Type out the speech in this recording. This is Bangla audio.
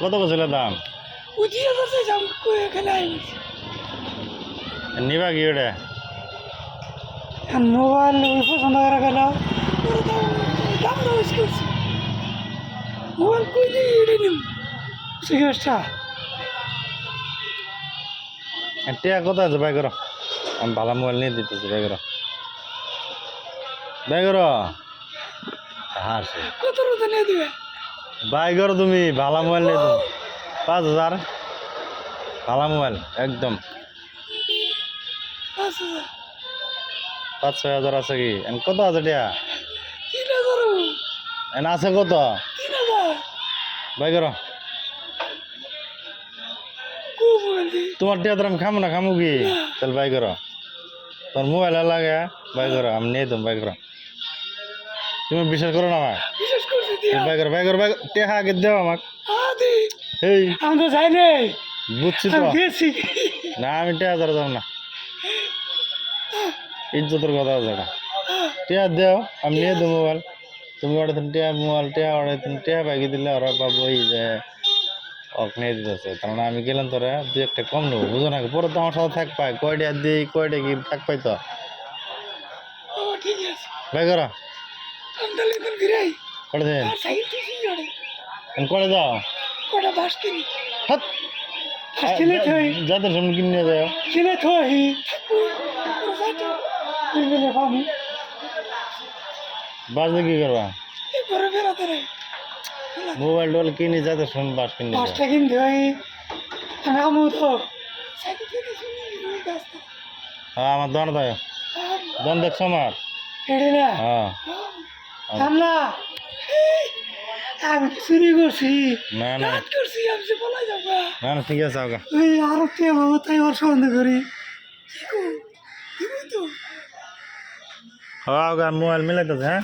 কত বছর দাম উঠিয়ে যাচ্ছে যাম এখানে আইছি নিবা কি ওটা মোবাইল ওই পছন্দ করা গেল দাম দাম করছি মোবাইল কই দিয়ে এটা নিম সিগারেটটা টিয়া কত আছে বাই করো আমি ভালো মোবাইল নিয়ে দিতেছি বাই করো বাই করো হ্যাঁ কত রুদে নিয়ে দিবে বাই করো তুমি ভালো মোবাইল নিয়ে তুমি 5,000 ভালো মোবাইল একদম 5,000 5-6 হাজার আছে কি কত আছে টিয়া 3,000 আছে কত 3,000 বাই করো কো মোবাইল দি তোমার টিয়া তো আমি খামো না খামো কি তাহলে বাই করো তোমার মোবাইল লাগে বাই করো আমি নিয়ে দেবো বাই করো তুমি বিশ্বাস করো না আমার বিশেষ করছি দিয়া বাই করো বাই করো বাই টিয়া আগে দেও আমাকে আদি এই আমি তো যাই নাই বুঝছি তো আমি গেছি না আমি টিয়া ধরে যাব না ইজ্জতের কথা আছে এটা টিয়া দেও আমি নিয়ে দেবো মোবাইল তুমি ওটা টিয়া মোবাইল টিয়া ওটা টিয়া বাইকে দিলে ওরা পাবো এই যে অক নিয়ে দিতেছে কারণ আমি গেলাম তোরা দু একটা কম নেবো বুঝো না পরে তো আমার সাথে থাক পাই কয়টা দিই কয়টা কি থাক পাই তো ও ঠিক আছে বাই করো আমি তাহলে এখন ঘুরাই কটা দিন আর সাইকেল ঠিক করে করে যাও কটা বাস কিনি হাত বাস কিনে থই যাদের সামনে কিনে নিয়ে যাও কিনে থই থাকবো পাবো বাস দিয়ে কি করবা এই ঘরে বেড়াতে রে মোবাইল টোবাইল কিনে যাদের সামনে বাস কিনে যাও বাসটা কিনতে হয় আমি আমু তো সাইকেল কিনে শুনি রাস্তা হ্যাঁ আমার দন দাও দন দেখছো আমার হেডে না হ্যাঁ সামলা আমি চুরি করছি না না রাত করছি আমি যে বলা যাবো না না ঠিক আছে আগা ওই আরো কে বাবা তাই ওর সন্দেহ করি কি কো দিবি তো হ্যাঁ আগা মোবাইল মিলাইতেছে হ্যাঁ